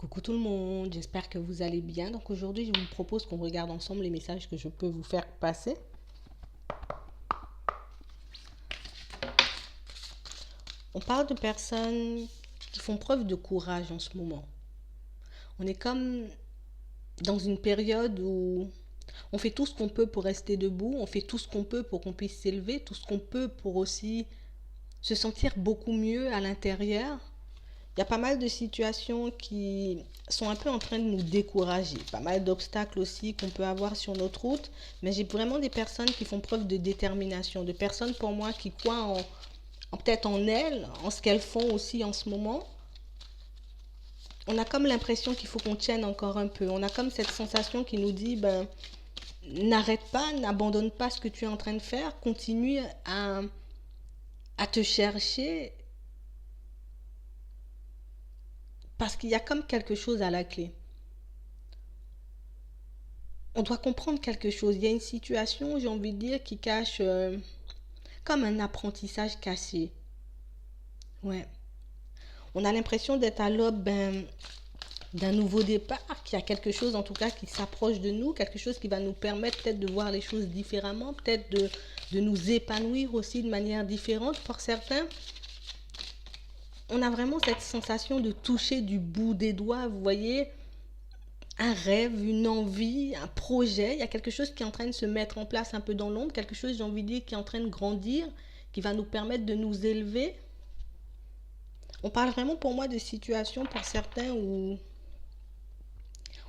Coucou tout le monde, j'espère que vous allez bien. Donc aujourd'hui, je vous propose qu'on regarde ensemble les messages que je peux vous faire passer. On parle de personnes qui font preuve de courage en ce moment. On est comme dans une période où on fait tout ce qu'on peut pour rester debout, on fait tout ce qu'on peut pour qu'on puisse s'élever, tout ce qu'on peut pour aussi se sentir beaucoup mieux à l'intérieur. Il y a pas mal de situations qui sont un peu en train de nous décourager, pas mal d'obstacles aussi qu'on peut avoir sur notre route, mais j'ai vraiment des personnes qui font preuve de détermination, de personnes pour moi qui croient peut-être en elles, en ce qu'elles font aussi en ce moment. On a comme l'impression qu'il faut qu'on tienne encore un peu, on a comme cette sensation qui nous dit, n'arrête pas, n'abandonne pas ce que tu es en train de faire, continue à te chercher, parce qu'il y a comme quelque chose à la clé. On doit comprendre quelque chose. Il y a une situation, j'ai envie de dire, qui cache comme un apprentissage caché. Ouais. On a l'impression d'être à l'aube d'un nouveau départ, qu'il y a quelque chose en tout cas qui s'approche de nous, quelque chose qui va nous permettre peut-être de voir les choses différemment, peut-être de nous épanouir aussi de manière différente. Pour certains, on a vraiment cette sensation de toucher du bout des doigts, vous voyez, un rêve, une envie, un projet. Il y a quelque chose qui est en train de se mettre en place un peu dans l'ombre, quelque chose, j'ai envie de dire, qui est en train de grandir, qui va nous permettre de nous élever. On parle vraiment pour moi de situations pour certains où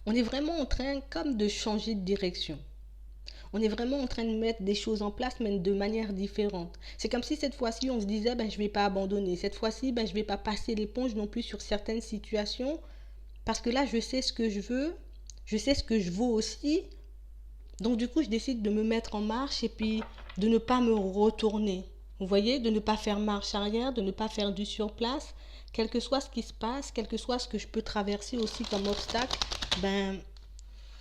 on est vraiment en train comme de changer de direction. On est vraiment en train de mettre des choses en place, mais de manière différente. C'est comme si cette fois-ci, on se disait, je ne vais pas abandonner. Cette fois-ci, je ne vais pas passer l'éponge non plus sur certaines situations, parce que là, je sais ce que je veux, je sais ce que je vaux aussi. Donc du coup, je décide de me mettre en marche et puis de ne pas me retourner. Vous voyez, de ne pas faire marche arrière, de ne pas faire du surplace. Quel que soit ce qui se passe, quel que soit ce que je peux traverser aussi comme obstacle,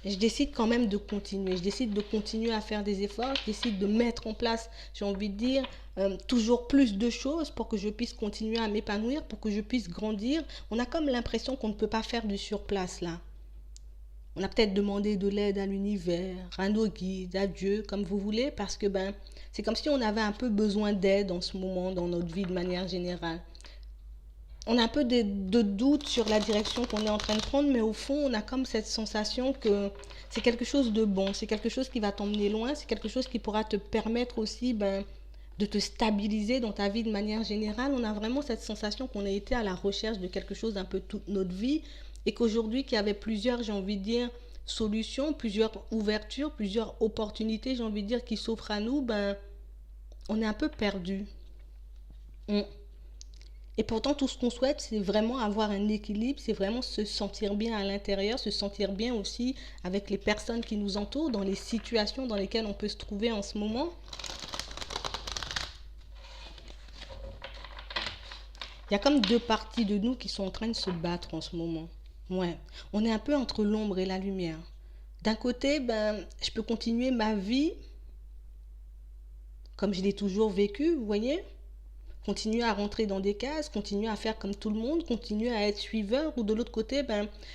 je décide quand même de continuer. Je décide de continuer à faire des efforts. Je décide de mettre en place, j'ai envie de dire, toujours plus de choses pour que je puisse continuer à m'épanouir, pour que je puisse grandir. On a comme l'impression qu'on ne peut pas faire du surplace là. On a peut-être demandé de l'aide à l'univers, à nos guides, à Dieu, comme vous voulez, parce que c'est comme si on avait un peu besoin d'aide en ce moment dans notre vie de manière générale. On a un peu de doute sur la direction qu'on est en train de prendre, mais au fond, on a comme cette sensation que c'est quelque chose de bon, c'est quelque chose qui va t'emmener loin, c'est quelque chose qui pourra te permettre aussi de te stabiliser dans ta vie de manière générale. On a vraiment cette sensation qu'on a été à la recherche de quelque chose un peu toute notre vie et qu'aujourd'hui, qu'il y avait plusieurs, j'ai envie de dire, solutions, plusieurs ouvertures, plusieurs opportunités, j'ai envie de dire, qui s'offrent à nous, on est un peu perdu. Et pourtant, tout ce qu'on souhaite, c'est vraiment avoir un équilibre, c'est vraiment se sentir bien à l'intérieur, se sentir bien aussi avec les personnes qui nous entourent, dans les situations dans lesquelles on peut se trouver en ce moment. Il y a comme deux parties de nous qui sont en train de se battre en ce moment. Ouais, on est un peu entre l'ombre et la lumière. D'un côté, je peux continuer ma vie comme je l'ai toujours vécu, vous voyez, continuer à rentrer dans des cases, continuer à faire comme tout le monde, continuer à être suiveur, ou de l'autre côté,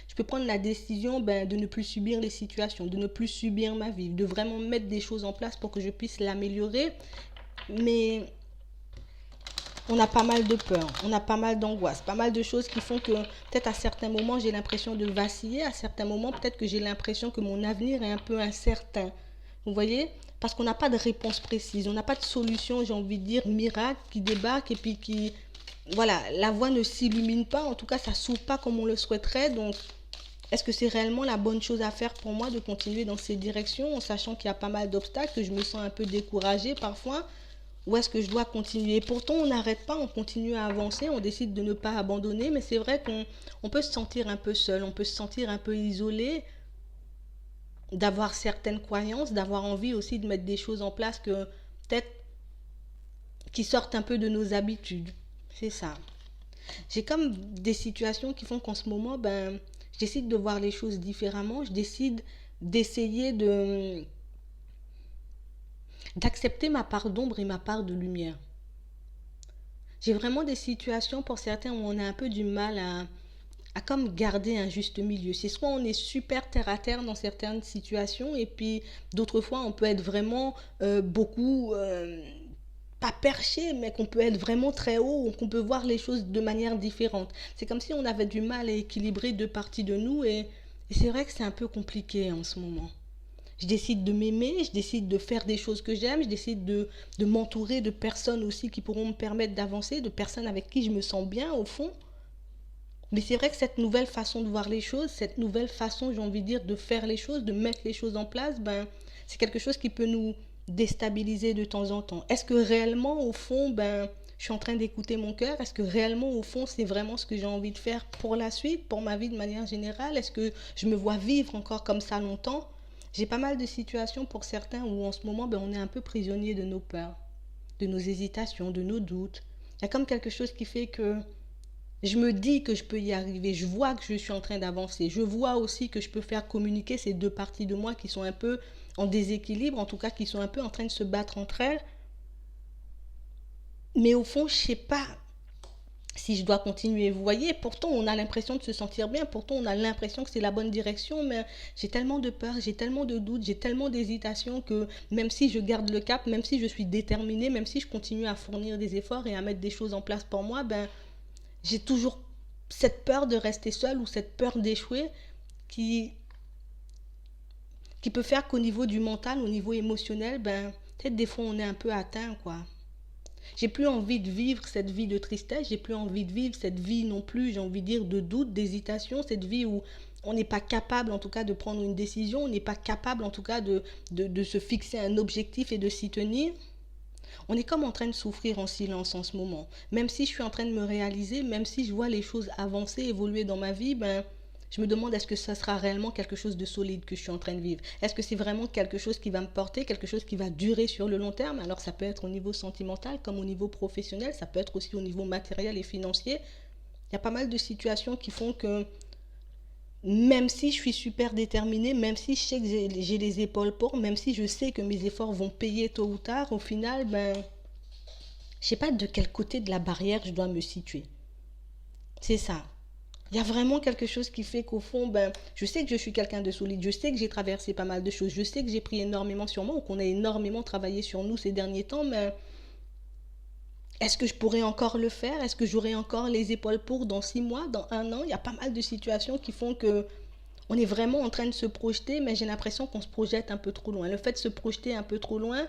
je peux prendre la décision de ne plus subir les situations, de ne plus subir ma vie, de vraiment mettre des choses en place pour que je puisse l'améliorer. Mais on a pas mal de peur, on a pas mal d'angoisse, pas mal de choses qui font que peut-être à certains moments j'ai l'impression de vaciller, à certains moments peut-être que j'ai l'impression que mon avenir est un peu incertain. Vous voyez? Parce qu'on n'a pas de réponse précise, on n'a pas de solution, j'ai envie de dire, miracle qui débarque et puis qui... Voilà, la voie ne s'illumine pas, en tout cas ça ne s'ouvre pas comme on le souhaiterait, donc est-ce que c'est réellement la bonne chose à faire pour moi de continuer dans ces directions en sachant qu'il y a pas mal d'obstacles, que je me sens un peu découragée parfois? Ou est-ce que je dois continuer? Pourtant, on n'arrête pas, on continue à avancer, on décide de ne pas abandonner, mais c'est vrai qu'on peut se sentir un peu seul, on peut se sentir un peu isolé, d'avoir certaines croyances, d'avoir envie aussi de mettre des choses en place que peut-être qui sortent un peu de nos habitudes. C'est ça. J'ai comme des situations qui font qu'en ce moment, je décide de voir les choses différemment, je décide d'essayer d'accepter ma part d'ombre et ma part de lumière. J'ai vraiment des situations pour certains où on a un peu du mal à comme garder un juste milieu. C'est soit on est super terre à terre dans certaines situations et puis d'autres fois on peut être vraiment beaucoup pas perché, mais qu'on peut être vraiment très haut, qu'on peut voir les choses de manière différente. C'est comme si on avait du mal à équilibrer deux parties de nous et c'est vrai que c'est un peu compliqué en ce moment. Je décide de m'aimer, je décide de faire des choses que j'aime, je décide de m'entourer de personnes aussi qui pourront me permettre d'avancer, de personnes avec qui je me sens bien au fond. Mais c'est vrai que cette nouvelle façon de voir les choses, cette nouvelle façon, j'ai envie de dire, de faire les choses, de mettre les choses en place, ben, c'est quelque chose qui peut nous déstabiliser de temps en temps. Est-ce que réellement, au fond, ben, je suis en train d'écouter mon cœur? Est-ce que réellement, au fond, c'est vraiment ce que j'ai envie de faire pour la suite, pour ma vie de manière générale? Est-ce que je me vois vivre encore comme ça longtemps? J'ai pas mal de situations pour certains où en ce moment, ben, on est un peu prisonnier de nos peurs, de nos hésitations, de nos doutes. Il y a comme quelque chose qui fait que je me dis que je peux y arriver, je vois que je suis en train d'avancer, je vois aussi que je peux faire communiquer ces deux parties de moi qui sont un peu en déséquilibre, en tout cas qui sont un peu en train de se battre entre elles. Mais au fond, je ne sais pas si je dois continuer. Vous voyez, pourtant on a l'impression de se sentir bien, pourtant on a l'impression que c'est la bonne direction, mais j'ai tellement de peur, j'ai tellement de doutes, j'ai tellement d'hésitation que même si je garde le cap, même si je suis déterminée, même si je continue à fournir des efforts et à mettre des choses en place pour moi, ben j'ai toujours cette peur de rester seule ou cette peur d'échouer qui, qui peut faire qu'au niveau du mental, au niveau émotionnel, ben, peut-être des fois on est un peu atteint, quoi. J'ai plus envie de vivre cette vie de tristesse, j'ai plus envie de vivre cette vie non plus, j'ai envie de dire, de doute, d'hésitation, cette vie où on n'est pas capable en tout cas de prendre une décision, on n'est pas capable en tout cas de se fixer un objectif et de s'y tenir. On est comme en train de souffrir en silence en ce moment. Même si je suis en train de me réaliser, même si je vois les choses avancer, évoluer dans ma vie, ben, je me demande est-ce que ça sera réellement quelque chose de solide que je suis en train de vivre. Est-ce que c'est vraiment quelque chose qui va me porter, quelque chose qui va durer sur le long terme? Alors ça peut être au niveau sentimental comme au niveau professionnel, ça peut être aussi au niveau matériel et financier. Il y a pas mal de situations qui font que même si je suis super déterminée, même si je sais que j'ai les épaules pour, même si je sais que mes efforts vont payer tôt ou tard, au final, ben, je sais pas de quel côté de la barrière je dois me situer. C'est ça. Il y a vraiment quelque chose qui fait qu'au fond, ben, je sais que je suis quelqu'un de solide, je sais que j'ai traversé pas mal de choses, je sais que j'ai pris énormément sur moi ou qu'on a énormément travaillé sur nous ces derniers temps, mais est-ce que je pourrais encore le faire? Est-ce que j'aurai encore les épaules pour dans 6 mois, dans un an? Il y a pas mal de situations qui font que on est vraiment en train de se projeter, mais j'ai l'impression qu'on se projette un peu trop loin. Le fait de se projeter un peu trop loin,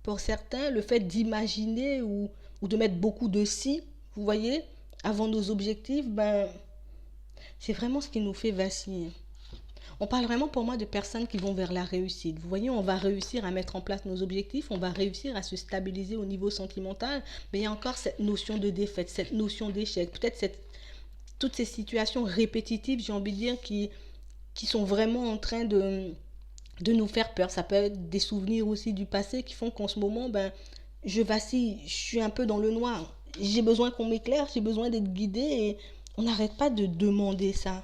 pour certains, le fait d'imaginer ou de mettre beaucoup de si, vous voyez, avant nos objectifs, ben, c'est vraiment ce qui nous fait vaciller. On parle vraiment pour moi de personnes qui vont vers la réussite. Vous voyez, on va réussir à mettre en place nos objectifs, on va réussir à se stabiliser au niveau sentimental, mais il y a encore cette notion de défaite, cette notion d'échec, peut-être toutes ces situations répétitives, j'ai envie de dire, qui sont vraiment en train de nous faire peur. Ça peut être des souvenirs aussi du passé qui font qu'en ce moment, ben, je vacille, je suis un peu dans le noir. J'ai besoin qu'on m'éclaire, j'ai besoin d'être guidée et on n'arrête pas de demander ça.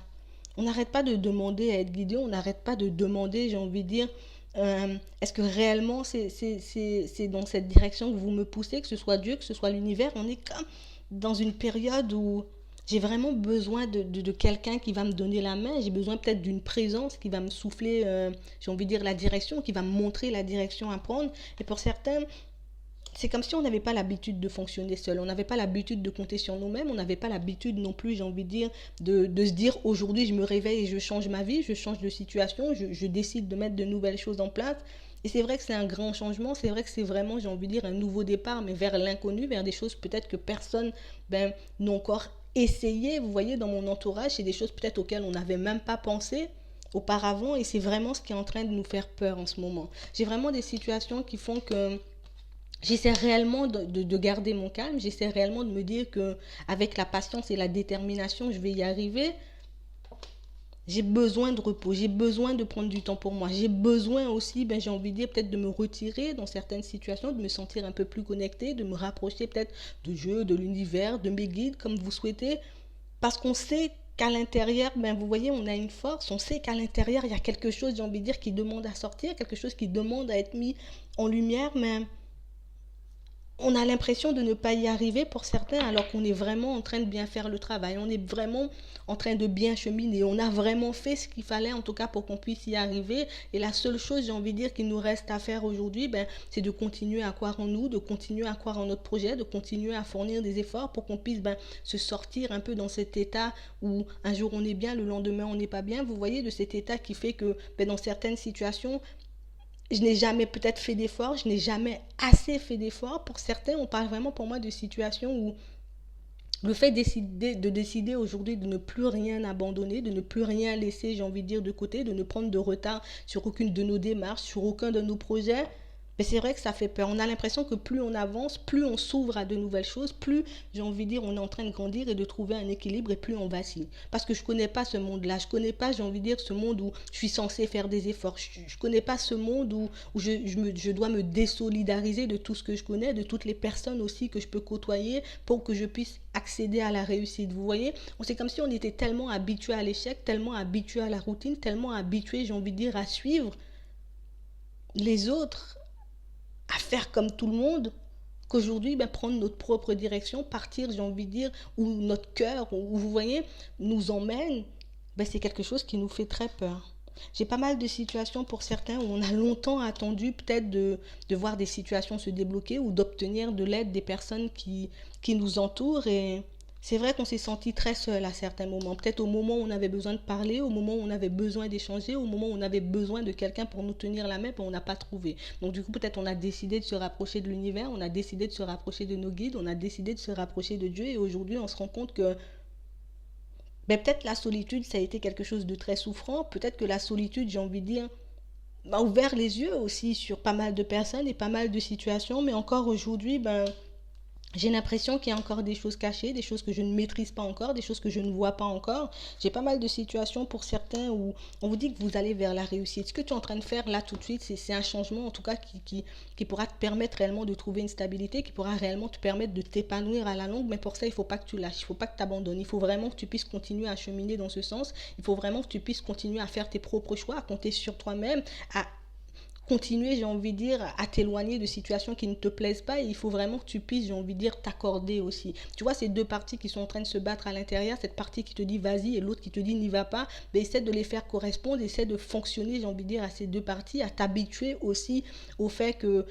On n'arrête pas de demander à être guidé, on n'arrête pas de demander, j'ai envie de dire, est-ce que réellement c'est dans cette direction que vous me poussez, que ce soit Dieu, que ce soit l'univers? On est comme dans une période où j'ai vraiment besoin de quelqu'un qui va me donner la main, j'ai besoin peut-être d'une présence qui va me souffler, j'ai envie de dire, la direction, qui va me montrer la direction à prendre. Et pour certains, c'est comme si on n'avait pas l'habitude de fonctionner seul, on n'avait pas l'habitude de compter sur nous-mêmes, on n'avait pas l'habitude non plus, j'ai envie de dire, de se dire aujourd'hui je me réveille et je change ma vie, je change de situation, je décide de mettre de nouvelles choses en place. Et c'est vrai que c'est un grand changement, c'est vrai que c'est vraiment, j'ai envie de dire, un nouveau départ, mais vers l'inconnu, vers des choses peut-être que personne ben, n'a encore essayé. Vous voyez, dans mon entourage, c'est des choses peut-être auxquelles on n'avait même pas pensé auparavant, et c'est vraiment ce qui est en train de nous faire peur en ce moment. J'ai vraiment des situations qui font que j'essaie réellement de garder mon calme, j'essaie réellement de me dire que avec la patience et la détermination, je vais y arriver. J'ai besoin de repos, j'ai besoin de prendre du temps pour moi, j'ai besoin aussi, ben, j'ai envie de dire, peut-être de me retirer dans certaines situations, de me sentir un peu plus connecté, de me rapprocher peut-être de Dieu, de l'univers, de mes guides, comme vous souhaitez, parce qu'on sait qu'à l'intérieur, ben, vous voyez, on a une force, on sait qu'à l'intérieur, il y a quelque chose, j'ai envie de dire, qui demande à sortir, quelque chose qui demande à être mis en lumière, mais on a l'impression de ne pas y arriver pour certains alors qu'on est vraiment en train de bien faire le travail, on est vraiment en train de bien cheminer, on a vraiment fait ce qu'il fallait en tout cas pour qu'on puisse y arriver et la seule chose j'ai envie de dire qu'il nous reste à faire aujourd'hui c'est de continuer à croire en nous, de continuer à croire en notre projet, de continuer à fournir des efforts pour qu'on puisse se sortir un peu dans cet état où un jour on est bien, le lendemain on n'est pas bien, vous voyez, de cet état qui fait que dans certaines situations je n'ai jamais peut-être fait d'efforts, je n'ai jamais assez fait d'efforts. Pour certains, on parle vraiment pour moi de situations où le fait de décider aujourd'hui de ne plus rien abandonner, de ne plus rien laisser, j'ai envie de dire, de côté, de ne prendre de retard sur aucune de nos démarches, sur aucun de nos projets, mais c'est vrai que ça fait peur. On a l'impression que plus on avance, plus on s'ouvre à de nouvelles choses, plus, j'ai envie de dire, on est en train de grandir et de trouver un équilibre et plus on vacille. Parce que je ne connais pas ce monde-là. Je ne connais pas, j'ai envie de dire, ce monde où je suis censée faire des efforts. Je ne connais pas ce monde où je dois me désolidariser de tout ce que je connais, de toutes les personnes aussi que je peux côtoyer pour que je puisse accéder à la réussite. Vous voyez, c'est comme si on était tellement habitué à l'échec, tellement habitué à la routine, tellement habitué, j'ai envie de dire, à suivre les autres, à faire comme tout le monde, qu'aujourd'hui, prendre notre propre direction, partir, j'ai envie de dire, où notre cœur, où vous voyez, nous emmène, c'est quelque chose qui nous fait très peur. J'ai pas mal de situations pour certains où on a longtemps attendu peut-être de voir des situations se débloquer ou d'obtenir de l'aide des personnes qui nous entourent et c'est vrai qu'on s'est senti très seul à certains moments. Peut-être au moment où on avait besoin de parler, au moment où on avait besoin d'échanger, au moment où on avait besoin de quelqu'un pour nous tenir la main, on n'a pas trouvé. Donc du coup, peut-être on a décidé de se rapprocher de l'univers, on a décidé de se rapprocher de nos guides, on a décidé de se rapprocher de Dieu et aujourd'hui, on se rend compte que peut-être la solitude, ça a été quelque chose de très souffrant. Peut-être que la solitude, j'ai envie de dire, m'a ouvert les yeux aussi sur pas mal de personnes et pas mal de situations. Mais encore aujourd'hui, j'ai l'impression qu'il y a encore des choses cachées, des choses que je ne maîtrise pas encore, des choses que je ne vois pas encore. J'ai pas mal de situations pour certains où on vous dit que vous allez vers la réussite. Ce que tu es en train de faire là tout de suite, c'est un changement en tout cas qui pourra te permettre réellement de trouver une stabilité, qui pourra réellement te permettre de t'épanouir à la longue. Mais pour ça, il ne faut pas que tu lâches, il ne faut pas que tu abandonnes. Il faut vraiment que tu puisses continuer à cheminer dans ce sens. Il faut vraiment que tu puisses continuer à faire tes propres choix, à compter sur toi-même, à continuer, j'ai envie de dire, à t'éloigner de situations qui ne te plaisent pas et il faut vraiment que tu puisses, j'ai envie de dire, t'accorder aussi. Tu vois, ces deux parties qui sont en train de se battre à l'intérieur, cette partie qui te dit vas-y et l'autre qui te dit n'y va pas, essaie de les faire correspondre, essaie de fonctionner, j'ai envie de dire, à ces deux parties, à t'habituer aussi au fait que,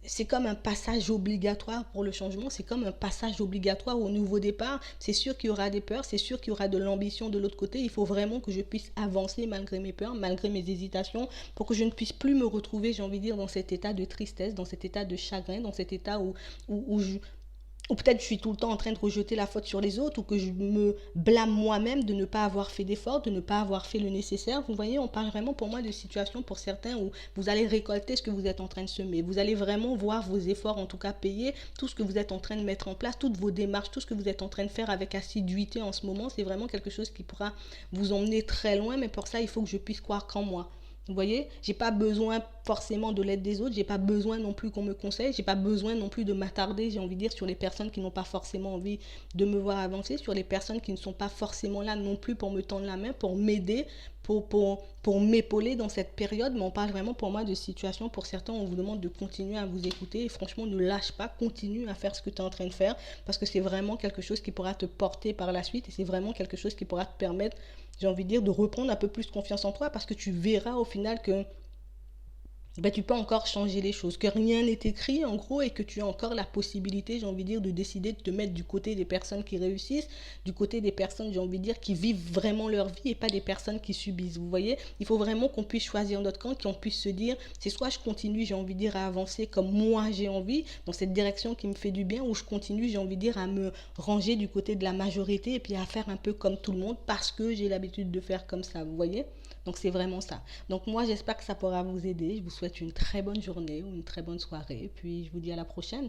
c'est comme un passage obligatoire pour le changement, c'est comme un passage obligatoire au nouveau départ. C'est sûr qu'il y aura des peurs, c'est sûr qu'il y aura de l'ambition de l'autre côté. Il faut vraiment que je puisse avancer malgré mes peurs, malgré mes hésitations, pour que je ne puisse plus me retrouver, j'ai envie de dire, dans cet état de tristesse, dans cet état de chagrin, dans cet état ou peut-être je suis tout le temps en train de rejeter la faute sur les autres, ou que je me blâme moi-même de ne pas avoir fait d'efforts, de ne pas avoir fait le nécessaire. Vous voyez, on parle vraiment pour moi de situations pour certains où vous allez récolter ce que vous êtes en train de semer. Vous allez vraiment voir vos efforts en tout cas payés, tout ce que vous êtes en train de mettre en place, toutes vos démarches, tout ce que vous êtes en train de faire avec assiduité en ce moment, c'est vraiment quelque chose qui pourra vous emmener très loin, mais pour ça, il faut que je puisse croire qu'en moi. Vous voyez, j'ai pas besoin forcément de l'aide des autres, j'ai pas besoin non plus qu'on me conseille, j'ai pas besoin non plus de m'attarder, j'ai envie de dire, sur les personnes qui n'ont pas forcément envie de me voir avancer, sur les personnes qui ne sont pas forcément là non plus pour me tendre la main, pour m'aider, pour m'épauler dans cette période. Mais on parle vraiment pour moi de situation. Pour certains, on vous demande de continuer à vous écouter et franchement, ne lâche pas, continue à faire ce que tu es en train de faire parce que c'est vraiment quelque chose qui pourra te porter par la suite et c'est vraiment quelque chose qui pourra te permettre, j'ai envie de dire, de reprendre un peu plus confiance en toi parce que tu verras au final que tu peux encore changer les choses, que rien n'est écrit en gros et que tu as encore la possibilité, j'ai envie de dire, de décider de te mettre du côté des personnes qui réussissent, du côté des personnes, j'ai envie de dire, qui vivent vraiment leur vie et pas des personnes qui subissent. Vous voyez, il faut vraiment qu'on puisse choisir notre camp, qu'on puisse se dire, c'est soit je continue, j'ai envie de dire, à avancer comme moi j'ai envie, dans cette direction qui me fait du bien, ou je continue, j'ai envie de dire, à me ranger du côté de la majorité et puis à faire un peu comme tout le monde parce que j'ai l'habitude de faire comme ça, vous voyez. Donc c'est vraiment ça. Donc moi j'espère que ça pourra vous aider. Je vous souhaite une très bonne journée ou une très bonne soirée. Et puis je vous dis à la prochaine.